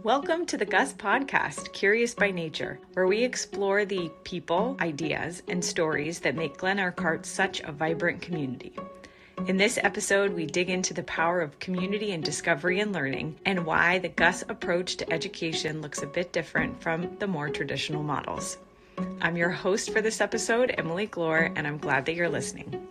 Welcome to the Gus Podcast, Curious by Nature, where we explore the people, ideas, and stories that make Glen Urquhart such a vibrant community. In this episode, we dig into the power of community and discovery and learning, and why the Gus approach to education looks a bit different from the more traditional models. I'm your host for this episode, Emily Glore, and I'm glad that you're listening.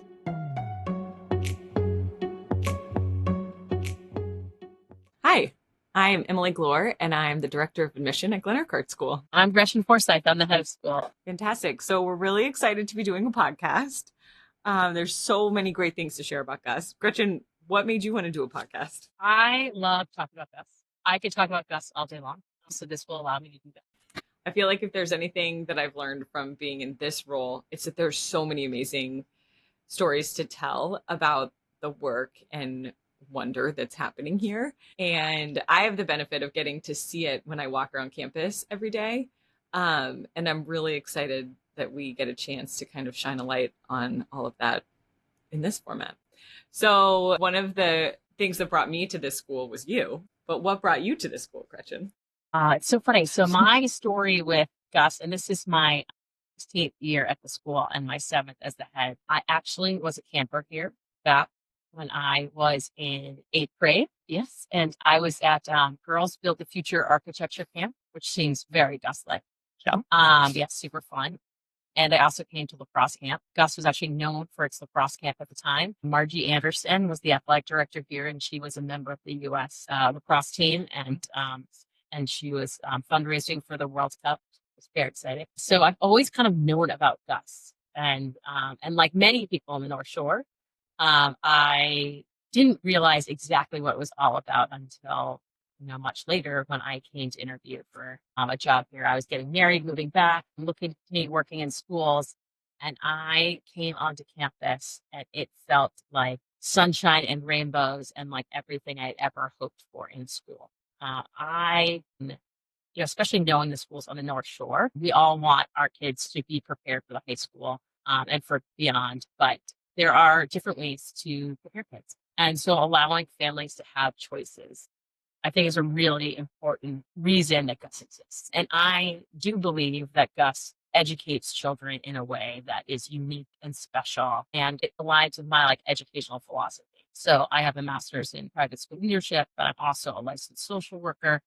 Hi, I'm Emily Glore, and I'm the Director of Admission at Glen Urquhart School. I'm Gretchen Forsyth. I'm the head of school. Fantastic. So we're really excited to be doing a podcast. There's so many great things to share about Gus. Gretchen, what made you want to do a podcast? I love talking about Gus. I could talk about Gus all day long, so this will allow me to do that. I feel like if there's anything that I've learned from being in this role, it's that there's so many amazing stories to tell about the work and wonder that's happening here. And I have the benefit of getting to see it when I walk around campus every day. And I'm really excited that we get a chance to kind of shine a light on all of that in this format. So one of the things that brought me to this school was you, but what brought you to this school, Gretchen? It's so funny. So my story with Gus, and this is my 16th year at the school and my 7th as the head. I actually was a camper here back when I was in 8th grade. Yes. And I was at Girls Build the Future Architecture Camp, which seems very Gus-like. So, yeah, super fun. And I also came to lacrosse camp. Gus was actually known for its lacrosse camp at the time. Margie Anderson was the athletic director here, and she was a member of the U.S. Lacrosse team. And she was fundraising for the World Cup. It was very exciting. So I've always kind of known about Gus. And like many people in the North Shore, I didn't realize exactly what it was all about until much later when I came to interview for a job here. I was getting married, moving back, looking to me working in schools, and I came onto campus, and it felt like sunshine and rainbows and like everything I'd ever hoped for in school. Especially knowing the schools on the North Shore, we all want our kids to be prepared for the high school and for beyond, but there are different ways to prepare kids. And so allowing families to have choices, I think, is a really important reason that Gus exists. And I do believe that Gus educates children in a way that is unique and special, and it aligns with my educational philosophy. So I have a master's in private school leadership, but I'm also a licensed social worker.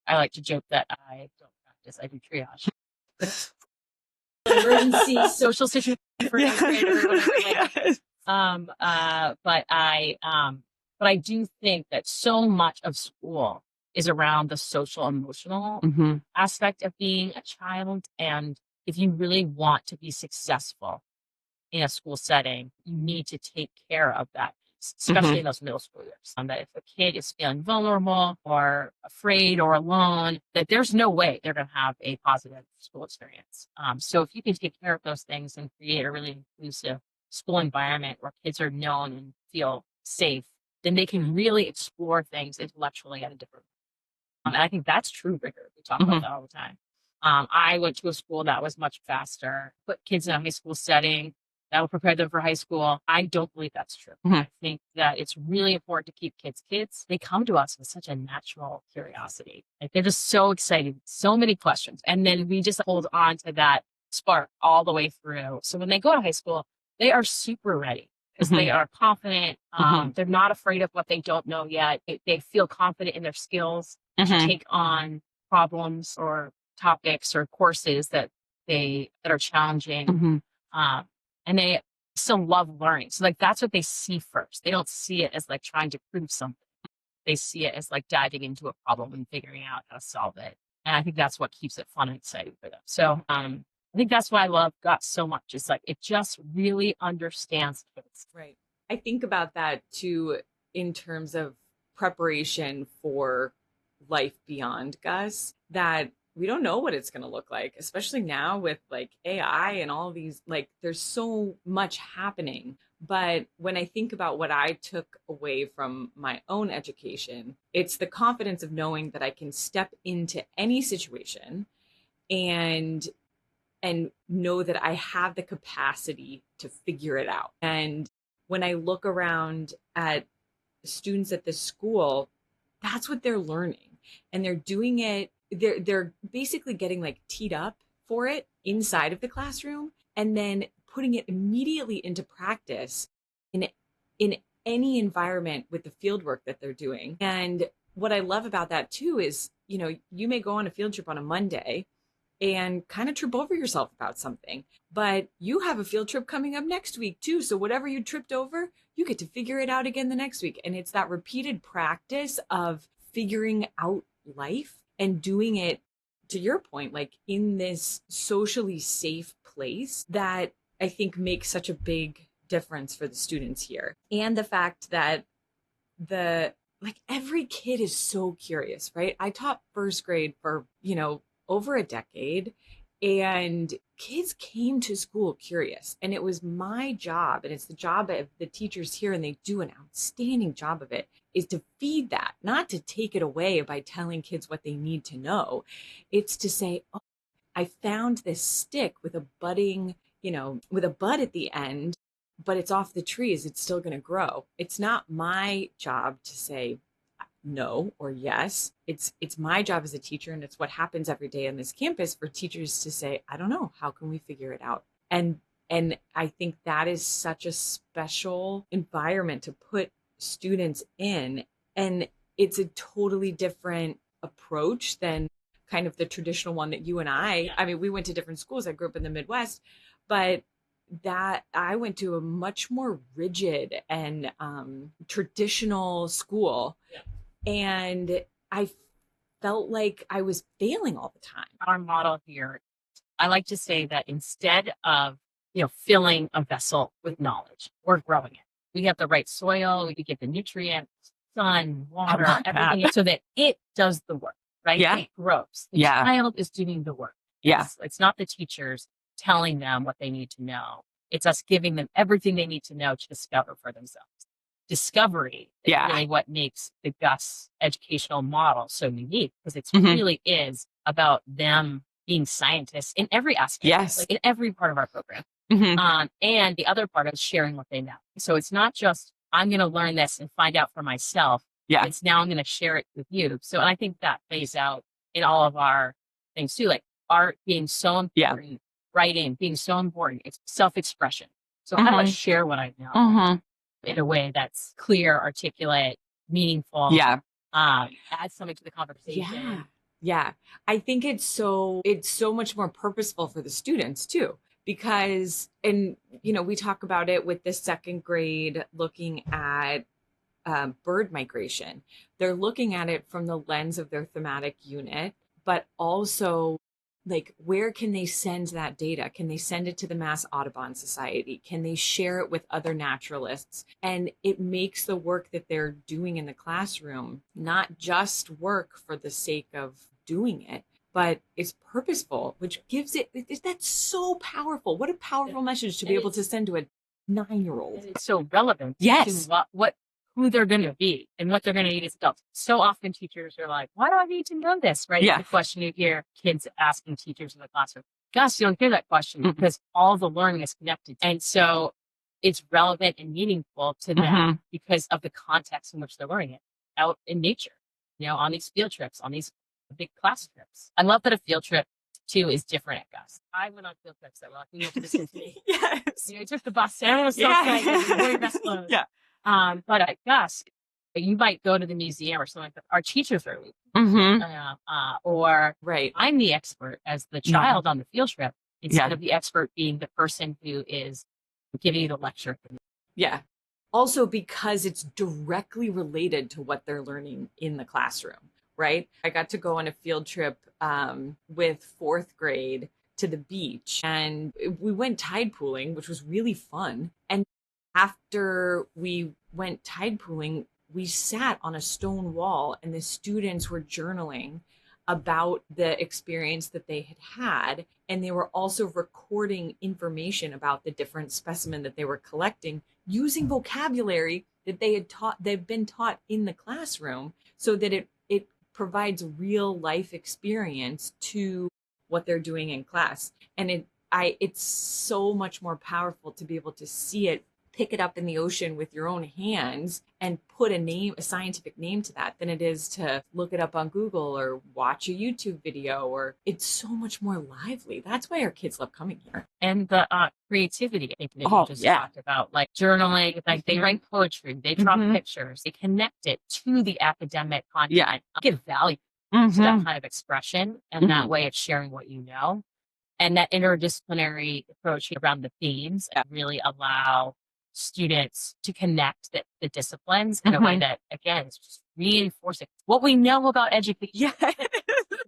I like to joke that I don't practice, I do triage. Emergency social situation for ninth grader or whatever. But I do think that so much of school is around the social emotional aspect of being a child. And if you really want to be successful in a school setting, you need to take care of that piece, especially in those middle school years. That if a kid is feeling vulnerable or afraid or alone, that there's no way they're going to have a positive school experience. So if you can take care of those things and create a really inclusive school environment where kids are known and feel safe, then they can really explore things intellectually at a different level. And I think that's true rigor. We talk about that all the time. I went to a school that was much faster, put kids in a high school setting that will prepare them for high school. I don't believe that's true. I think that it's really important to keep kids kids. They come to us with such a natural curiosity. They're just so excited, so many questions. And then we just hold on to that spark all the way through. So when they go to high school, they are super ready. Because they are confident. They're not afraid of what they don't know yet. They feel confident in their skills to take on problems or topics or courses that are challenging. And they still love learning. So that's what they see first. They don't see it as trying to prove something. They see it as diving into a problem and figuring out how to solve it. And I think that's what keeps it fun and exciting for them. So I think that's why I love Gus so much. It's it just really understands kids. Right. I think about that too in terms of preparation for life beyond Gus, that we don't know what it's going to look like, especially now with AI and all of these, there's so much happening. But when I think about what I took away from my own education, it's the confidence of knowing that I can step into any situation and know that I have the capacity to figure it out. And when I look around at students at this school, that's what they're learning. and they're doing it. They're basically getting like teed up for it inside of the classroom and then putting it immediately into practice in in any environment with the field work that they're doing. And what I love about that too is, you may go on a field trip on a Monday and kind of trip over yourself about something, but you have a field trip coming up next week too. So whatever you tripped over, you get to figure it out again the next week. And it's that repeated practice of figuring out life and doing it, to your point, like in this socially safe place that I think makes such a big difference for the students here. And the fact that every kid is so curious, right? I taught first grade for, over a decade, and kids came to school curious. And it was my job, and it's the job of the teachers here, and they do an outstanding job of it, is to feed that, not to take it away by telling kids what they need to know. It's to say, oh, I found this stick with a budding, with a bud at the end, but it's off the trees. It's still going to grow. It's not my job to say no or yes. It's my job as a teacher, and it's what happens every day on this campus for teachers to say, I don't know, how can we figure it out? And I think that is such a special environment to put students in, and it's a totally different approach than kind of the traditional one that you and I mean, we went to different schools. I grew up in the Midwest, but that I went to a much more rigid and traditional school. And I felt like I was failing all the time. Our model here, I like to say that instead of, filling a vessel with knowledge, we're growing it. We have the right soil, we get the nutrients, sun, water, everything, so that it does the work, right? Yeah. It grows. The child is doing the work. Yeah. It's not the teachers telling them what they need to know. It's us giving them everything they need to know to discover for themselves. Discovery is really what makes the Gus educational model so unique, because it really is about them being scientists in every aspect, like in every part of our program. And the other part is sharing what they know. So it's not just, I'm going to learn this and find out for myself. Yeah. It's now I'm going to share it with you. So I think that plays out in all of our things too, like art being so important, writing being so important. It's self-expression. So how do I share what I know in a way that's clear, articulate, meaningful? Add something to the conversation. Yeah. I think it's so much more purposeful for the students too, because, and, we talk about it with the second grade looking at bird migration. They're looking at it from the lens of their thematic unit, but also like, where can they send that data? Can they send it to the Mass Audubon Society? Can they share it with other naturalists? And it makes the work that they're doing in the classroom not just work for the sake of doing it, but it's purposeful, which gives it, that's so powerful. What a powerful message to be able to send to a 9-year-old. It's so relevant to who they're going to be and what they're going to need as adults. So often teachers are like, why do I need to know this? Right? The question you hear kids asking teachers in the classroom. Gosh, you don't hear that question because all the learning is connected. And so it's relevant and meaningful to them because of the context in which they're learning it out in nature, on these field trips, on these big class trips. I love that a field trip too is different at Gus. I went on field trips that were like, we went to this with me. I took the bus. Everyone was so excited. Very best clothes. But at Gus, you might go to the museum or something like that. Our teachers are leaving. Or I'm the expert as the child on the field trip instead of the expert being the person who is giving you the lecture. Also because it's directly related to what they're learning in the classroom, right? I got to go on a field trip with fourth grade to the beach, and we went tide pooling, which was really fun. And after we went tide pooling, we sat on a stone wall and the students were journaling about the experience that they had had. And they were also recording information about the different specimen that they were collecting using vocabulary that they've been taught in the classroom, so that it provides real life experience to what they're doing in class. And it's so much more powerful to be able to see it pick it up in the ocean with your own hands and put a scientific name to that than it is to look it up on Google or watch a YouTube video, or it's so much more lively. That's why our kids love coming here. And the creativity, I think, that you just talked about, like journaling, like they write poetry, they draw pictures, they connect it to the academic content, give value to that kind of expression. And that way it's sharing what you know. And that interdisciplinary approach around the themes really allow students to connect the disciplines in a way that, again, is just reinforcing what we know about education. Yeah.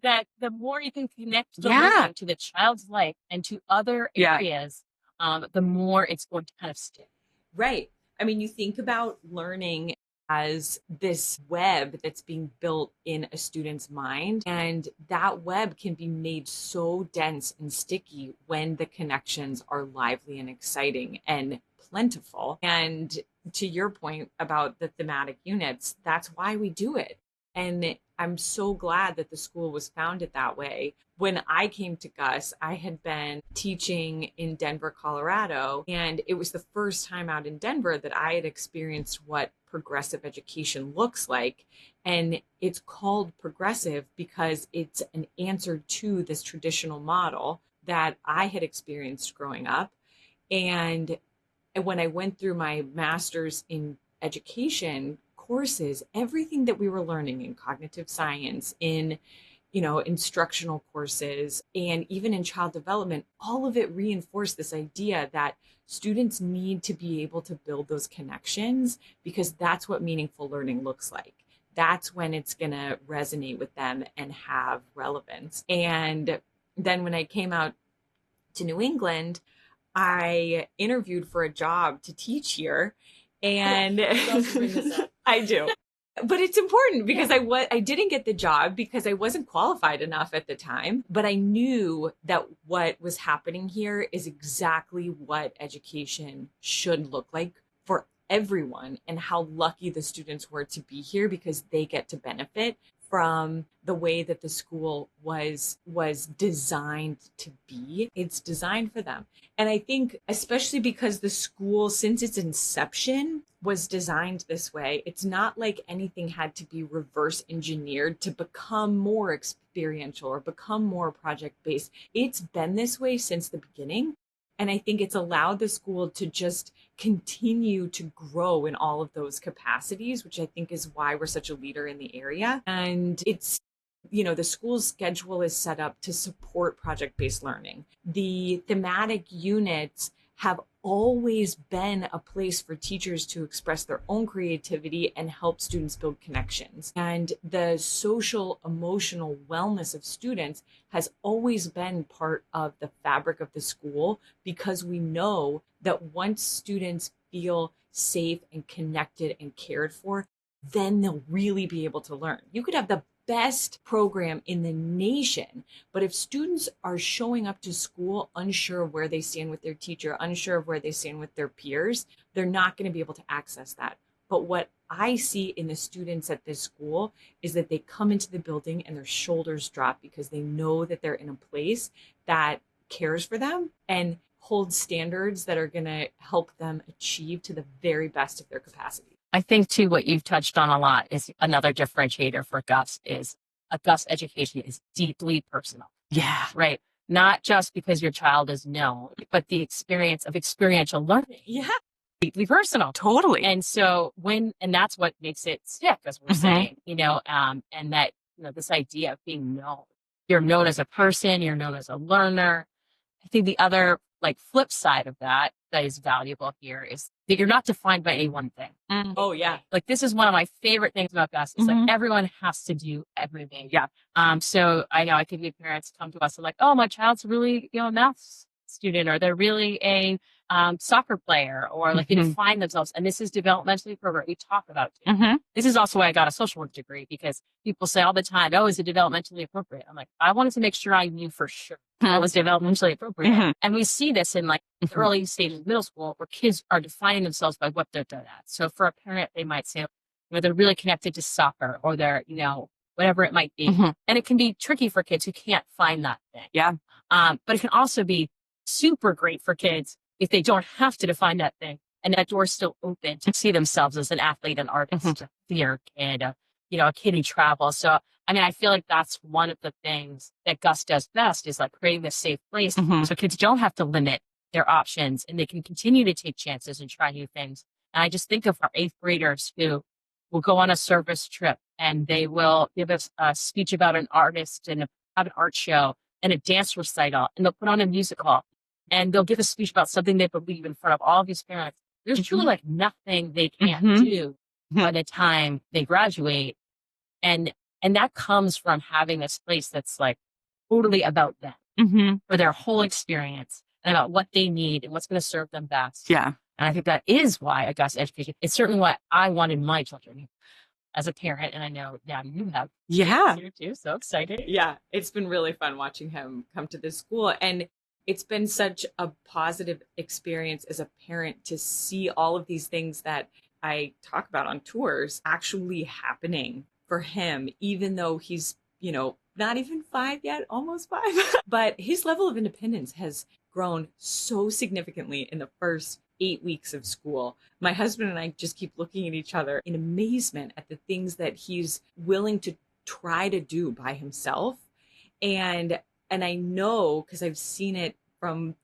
That the more you can connect the learning to the child's life and to other areas, the more it's going to kind of stick. Right. I mean, you think about learning as this web that's being built in a student's mind, and that web can be made so dense and sticky when the connections are lively and exciting and plentiful. And to your point about the thematic units, that's why we do it. And I'm so glad that the school was founded that way. When I came to Gus, I had been teaching in Denver, Colorado, and it was the first time out in Denver that I had experienced what progressive education looks like. And it's called progressive because it's an answer to this traditional model that I had experienced growing up. And when I went through my master's in education courses, everything that we were learning in cognitive science, in instructional courses, and even in child development, all of it reinforced this idea that students need to be able to build those connections, because that's what meaningful learning looks like. That's when it's going to resonate with them and have relevance. And then when I came out to New England, I interviewed for a job to teach here. And I do. But it's important because I didn't get the job because I wasn't qualified enough at the time. But I knew that what was happening here is exactly what education should look like for everyone, and how lucky the students were to be here because they get to benefit from the way that the school was designed to be. It's designed for them. And I think especially because the school, since its inception, was designed this way, it's not like anything had to be reverse engineered to become more experiential or become more project based. It's been this way since the beginning. And I think it's allowed the school to just continue to grow in all of those capacities, which I think is why we're such a leader in the area. And it's, the school's schedule is set up to support project-based learning. The thematic units have always been a place for teachers to express their own creativity and help students build connections. And the social emotional wellness of students has always been part of the fabric of the school, because we know that once students feel safe and connected and cared for, then they'll really be able to learn. You could have the best program in the nation, but if students are showing up to school unsure of where they stand with their teacher, unsure of where they stand with their peers, they're not going to be able to access that. But what I see in the students at this school is that they come into the building and their shoulders drop because they know that they're in a place that cares for them and holds standards that are going to help them achieve to the very best of their capacity. I think too, what you've touched on a lot is another differentiator for Gus is a Gus education is deeply personal. Yeah. Right. Not just because your child is known, but the experience of experiential learning. Yeah. Deeply personal. Totally. And so and that's what makes it stick, as we're saying, and that, this idea of being known. You're known as a person, you're known as a learner. I think the other flip side of that is valuable here is that you're not defined by any one thing. Oh yeah. This is one of my favorite things about Gus is everyone has to do everything. Yeah. So I think the parents come to us and oh, my child's really, a math student, or they're really a soccer player, or they define themselves. And this is developmentally appropriate. We talk about it. This is also why I got a social work degree, because people say all the time, oh, is it developmentally appropriate? I'm I wanted to make sure I knew for sure it was developmentally appropriate. And we see this in the early stages of middle school, where kids are defining themselves by what they're good at. So for a parent, they might say, they're really connected to soccer, or they're, whatever it might be. And it can be tricky for kids who can't find that thing. Yeah. But it can also be super great for kids if they don't have to define that thing and that door's still open to see themselves as an athlete, an artist, a theater kid, a kid who travels. So, I mean, I feel like that's one of the things that Gus does best is like creating this safe place so kids don't have to limit their options and they can continue to take chances and try new things. And I just think of our 8th graders who will go on a service trip and they will give us a speech about an artist and have an art show and a dance recital, and they'll put on a musical and they'll give a speech about something they believe in front of all of these parents. There's truly like nothing they can't do by the time they graduate. And that comes from having this place that's like totally about them for their whole experience and about what they need and what's going to serve them best. Yeah. And I think that is why Augusta education, it's certainly what I wanted my children as a parent. And I know now you have here too. So excited. Yeah. It's been really fun watching him come to this school. And it's been such a positive experience as a parent to see all of these things that I talk about on tours actually happening for him, even though he's, not even 5 yet, almost 5. But his level of independence has grown so significantly in the first 8 weeks of school. My husband and I just keep looking at each other in amazement at the things that he's willing to try to do by himself. And I know, because I've seen it from,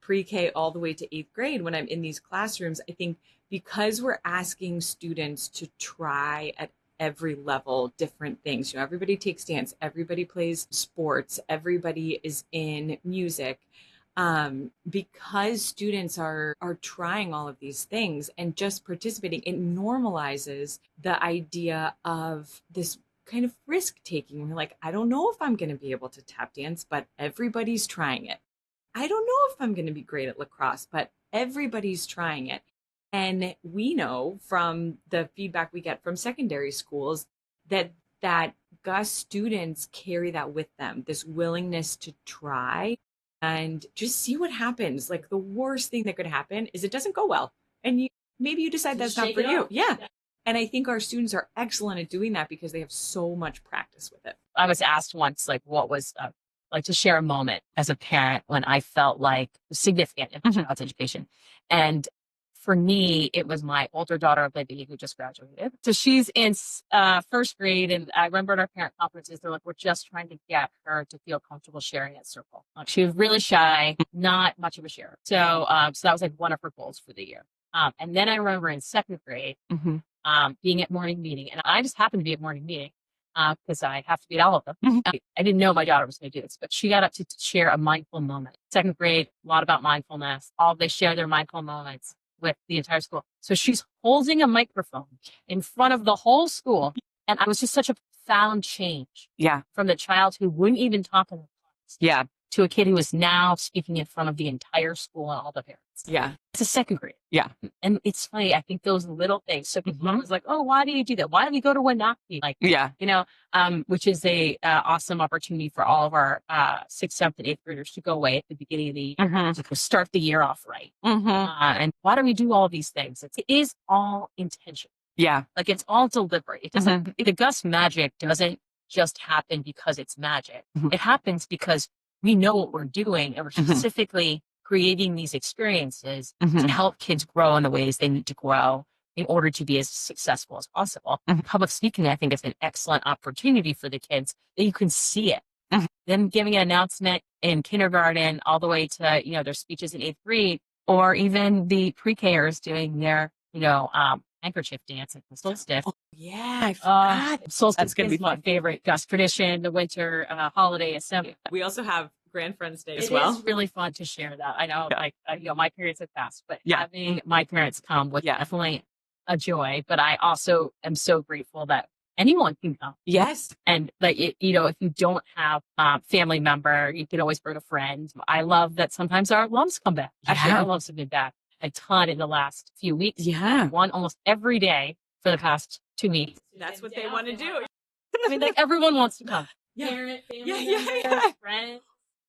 pre-K all the way to 8th grade when I'm in these classrooms, I think because we're asking students to try at every level different things. Everybody takes dance, everybody plays sports, everybody is in music. Because students are trying all of these things and just participating, it normalizes the idea of this kind of risk taking. We're like, I don't know if I'm going to be able to tap dance, but everybody's trying it. I don't know if I'm going to be great at lacrosse, but everybody's trying it. And we know from the feedback we get from secondary schools that Gus students carry that with them, this willingness to try and just see what happens. Like the worst thing that could happen is it doesn't go well. And maybe you decide that's not for you. Yeah. And I think our students are excellent at doing that because they have so much practice with it. I was asked once, like, what was like to share a moment as a parent when I felt like significant in my child's education. And for me, it was my older daughter, Libby, who just graduated. So she's in first grade. And I remember at our parent conferences, they're like, we're just trying to get her to feel comfortable sharing at circle. She was really shy, not much of a sharer. So that was like one of her goals for the year. And then I remember in 2nd grade, being at morning meeting. And I just happened to be at morning meeting because I have to be at all of them. I didn't know my daughter was going to do this, but she got up to share a mindful moment. 2nd grade, a lot about mindfulness. They share their mindful moments with the entire school. So she's holding a microphone in front of the whole school. And I was just such a profound change. Yeah. From the child who wouldn't even talk in the class. Yeah. To a kid who is now speaking in front of the entire school and all the parents. Yeah. It's a 2nd grade. Yeah. And it's funny. I think those little things. So people was like, oh, why do you do that? Why do we go to Wanaki? Like, which is a awesome opportunity for all of our 6th, 7th, and 8th graders to go away at the beginning of the year to start the year off right. And why do we do all these things? It is all intentional. Yeah. Like it's all deliberate. It doesn't, the Gus magic doesn't just happen because it's magic. It happens because we know what we're doing and we're specifically creating these experiences to help kids grow in the ways they need to grow in order to be as successful as possible. Public speaking, I think, is an excellent opportunity for the kids that you can see it. Them giving an announcement in kindergarten all the way to, their speeches in 8th grade, or even the pre-Kers doing their, handkerchief dance at the solstice. Oh, yeah, I forgot. Solstice is my favorite Gus tradition, the winter holiday assembly. We also have Grand Friends Day as It well. is really fun to share that. I know, my parents have passed, but having my parents come was definitely a joy. But I also am so grateful that anyone can come. Yes. And if you don't have a family member, you can always bring a friend. I love that sometimes our alums come back. Actually, our alums have been back a ton in the last few weeks. Yeah. One almost every day for the past 2 weeks. That's what they want to do. I mean, everyone wants to come. Yeah. Parent, family members, friends.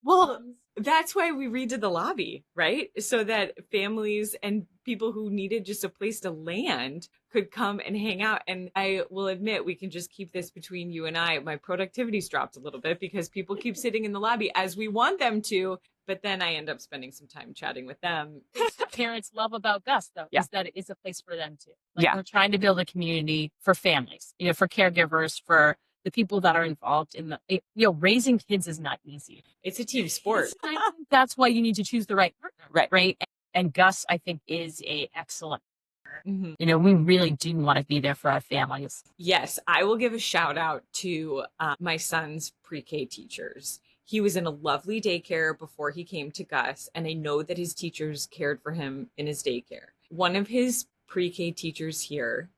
Well, that's why we redid the lobby, right? So that families and people who needed just a place to land could come and hang out. And I will admit, we can just keep this between you and I. My productivity's dropped a little bit because people keep sitting in the lobby as we want them to, but then I end up spending some time chatting with them. parents love about Gus, though, Yeah. is that it is a place for them too. Like we're trying to build a community for families, for caregivers, for the people that are involved in raising kids is not easy. It's a team sport. That's why you need to choose the right partner. Right. And Gus, I think, is a excellent Mm-hmm. we really do want to be there for our families. Yes, I will give a shout out to my son's pre-K teachers. He was in a lovely daycare before he came to Gus, and I know that his teachers cared for him in his daycare. One of his pre-K teachers here,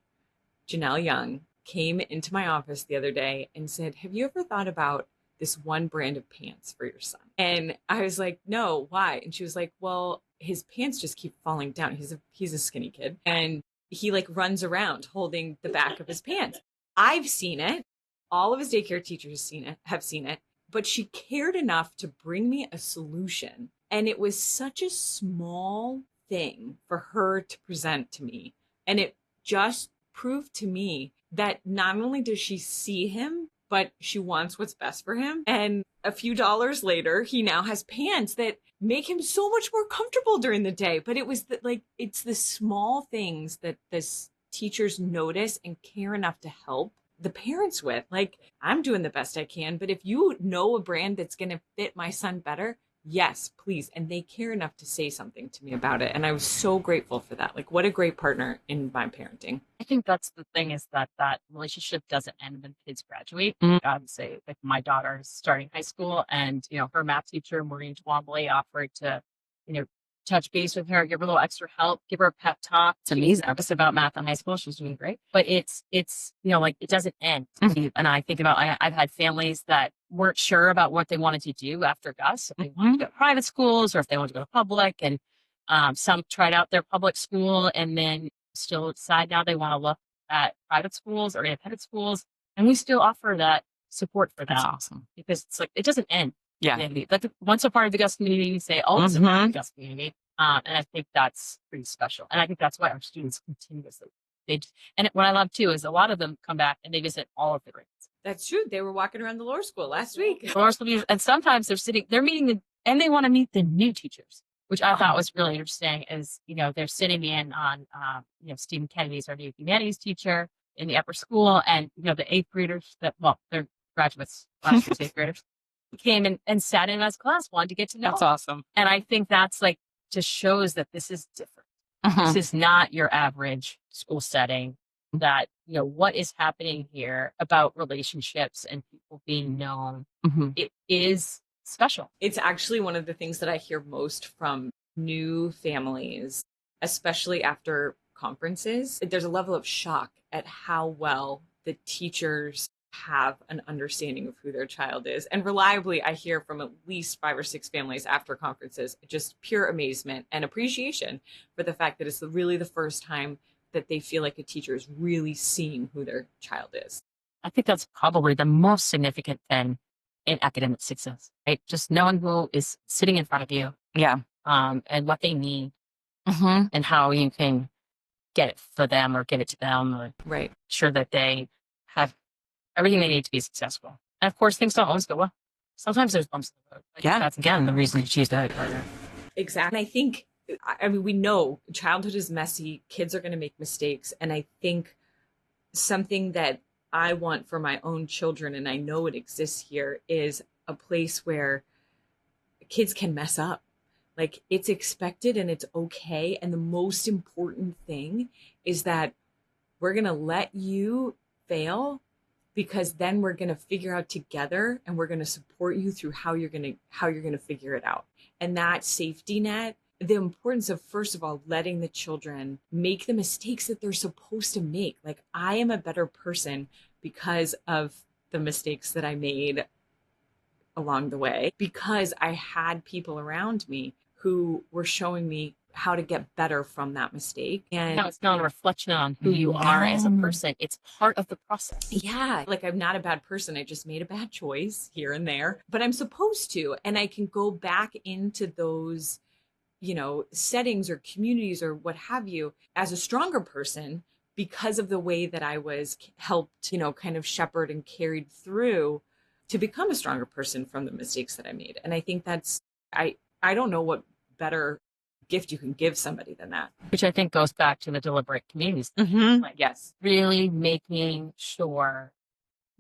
Janelle Young, came into my office the other day and said, "Have you ever thought about this one brand of pants for your son?" And I was like, "No, why?" And she was like, "Well, his pants just keep falling down. He's a skinny kid, and he like runs around holding the back of his pants." I've seen it. All of his daycare teachers have seen it, but she cared enough to bring me a solution. And it was such a small thing for her to present to me. And it just proved to me that not only does she see him, but she wants what's best for him. And a few dollars later, he now has pants that make him so much more comfortable during the day. But it was it's the small things that this teachers notice and care enough to help the parents with. Like, I'm doing the best I can, but if you know a brand that's going to fit my son better, yes, please. And they care enough to say something to me about it. And I was so grateful for that. Like, what a great partner in my parenting. I think that's the thing, is that relationship doesn't end when kids graduate. I would say, like, my daughter's starting high school, and, her math teacher, Maureen Twombly, offered to, touch base with her, give her a little extra help, give her a pep talk. It's amazing. Nervous about math in high school. She's doing great. But it's like, it doesn't end. And I think about, I've had families that weren't sure about what they wanted to do after Gus. If they wanted to go to private schools or if they wanted to go to public. And some tried out their public school and then still decide now they want to look at private schools or independent schools. And we still offer that support for them. That's awesome. Because it's like, it doesn't end. Yeah. Like, once a part of the Gus community, you say, oh, it's a part of the Gus community. And I think that's pretty special. And I think that's why our students continuously, what I love too is a lot of them come back and they visit all of the grades. That's true. They were walking around the Glore School last week. And sometimes they're meeting and they want to meet the new teachers, which I thought was really interesting. Is, they're sitting in on, Stephen Kennedy's our new humanities teacher in the upper school, and, the eighth graders they're graduates, last year's eighth graders, came and sat in as class, wanted to get to know. That's awesome. And I think that's like, just shows that this is different. This is not your average school setting. That, what is happening here about relationships and people being known, it is special. It's actually one of the things that I hear most from new families, especially after conferences. There's a level of shock at how well the teachers have an understanding of who their child is. And reliably, I hear from at least 5 or 6 families after conferences, just pure amazement and appreciation for the fact that it's really the first time that they feel like a teacher is really seeing who their child is. I think that's probably the most significant thing in academic success, right? Just knowing who is sitting in front of you. Yeah. And what they need and how you can get it for them or give it to them, or right. Sure that they have everything they need to be successful. And of course, things don't always go well. Sometimes there's bumps in the road. That's, again, the reason you choose to partner. Exactly. And I think, we know childhood is messy. Kids are going to make mistakes. And I think something that I want for my own children, and I know it exists here, is a place where kids can mess up. Like, it's expected and it's okay. And the most important thing is that we're going to let you fail, because then we're going to figure out together and we're going to support you through how you're going to figure it out. And that safety net, the importance of, first of all, letting the children make the mistakes that they're supposed to make. Like, I am a better person because of the mistakes that I made along the way, because I had people around me who were showing me how to get better from that mistake. And no, it's not a reflection on who you are as a person. It's part of the process. Yeah. Like, I'm not a bad person. I just made a bad choice here and there, but I'm supposed to. And I can go back into those, settings or communities or what have you as a stronger person, because of the way that I was helped, kind of shepherd and carried through to become a stronger person from the mistakes that I made. And I think that's, I don't know what better gift you can give somebody than that. Which I think goes back to the deliberate communities. Like, yes. Really making sure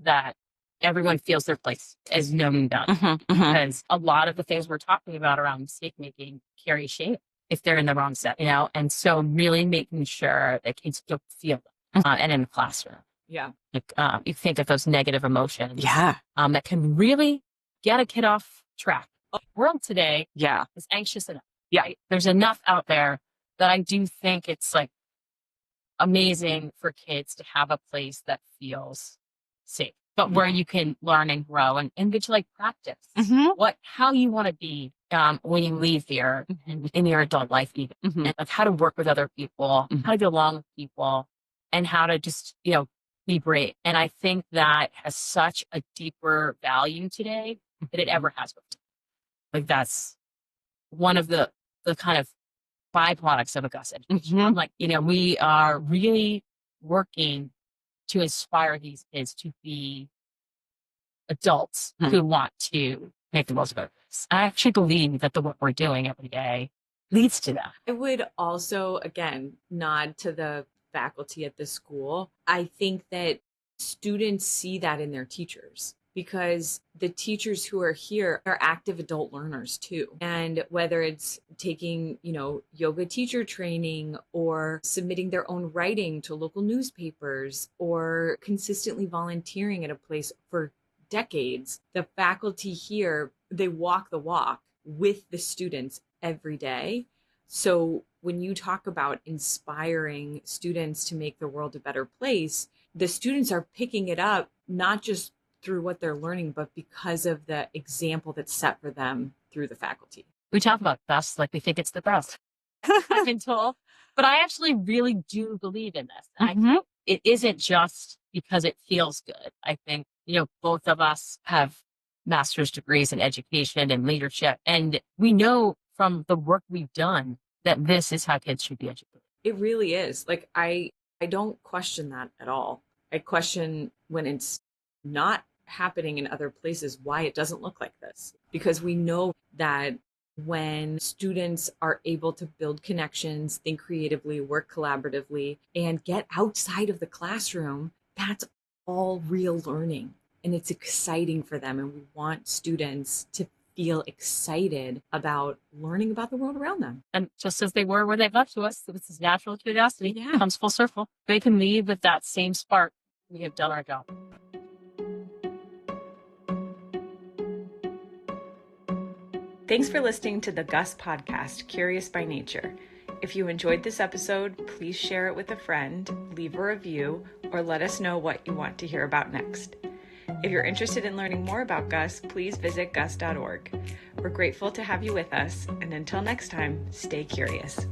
that everyone feels their place is known and done. Because a lot of the things we're talking about around mistake making carry shame if they're in the wrong set, and so really making sure that kids don't feel them and in the classroom. Yeah. Like, you think of those negative emotions. Yeah. That can really get a kid off track. The world today is anxious enough. Yeah. Right? There's enough out there that I do think it's like amazing for kids to have a place that feels safe, but where you can learn and grow and get to like practice how you want to be when you leave here in your adult life, even and like how to work with other people, how to get along with people, and how to just be great. And I think that has such a deeper value today than it ever has before. Like that's one of the kind of byproducts of a Gus education. Like, we are really working to inspire these kids to be adults who want to make the world a better place. I actually believe that the work we're doing every day leads to that. I would also, again, nod to the faculty at the school. I think that students see that in their teachers, because the teachers who are here are active adult learners too. And whether it's taking, yoga teacher training or submitting their own writing to local newspapers or consistently volunteering at a place for decades, the faculty here, they walk the walk with the students every day. So when you talk about inspiring students to make the world a better place, the students are picking it up, not just through what they're learning, but because of the example that's set for them through the faculty. We talk about best like we think it's the best. I've been told. But I actually really do believe in this. I think it isn't just because it feels good. I think, both of us have master's degrees in education and leadership. And we know from the work we've done that this is how kids should be educated. It really is. Like, I don't question that at all. I question when it's not happening in other places, why it doesn't look like this. Because we know that when students are able to build connections, think creatively, work collaboratively, and get outside of the classroom, that's all real learning. And it's exciting for them. And we want students to feel excited about learning about the world around them. And just as they were when they left to us, this is natural curiosity. Comes full circle. They can leave with that same spark. We have done our job. Thanks for listening to the Gus podcast, Curious by Nature. If you enjoyed this episode, please share it with a friend, leave a review, or let us know what you want to hear about next. If you're interested in learning more about Gus, please visit gus.org. We're grateful to have you with us, and until next time, stay curious.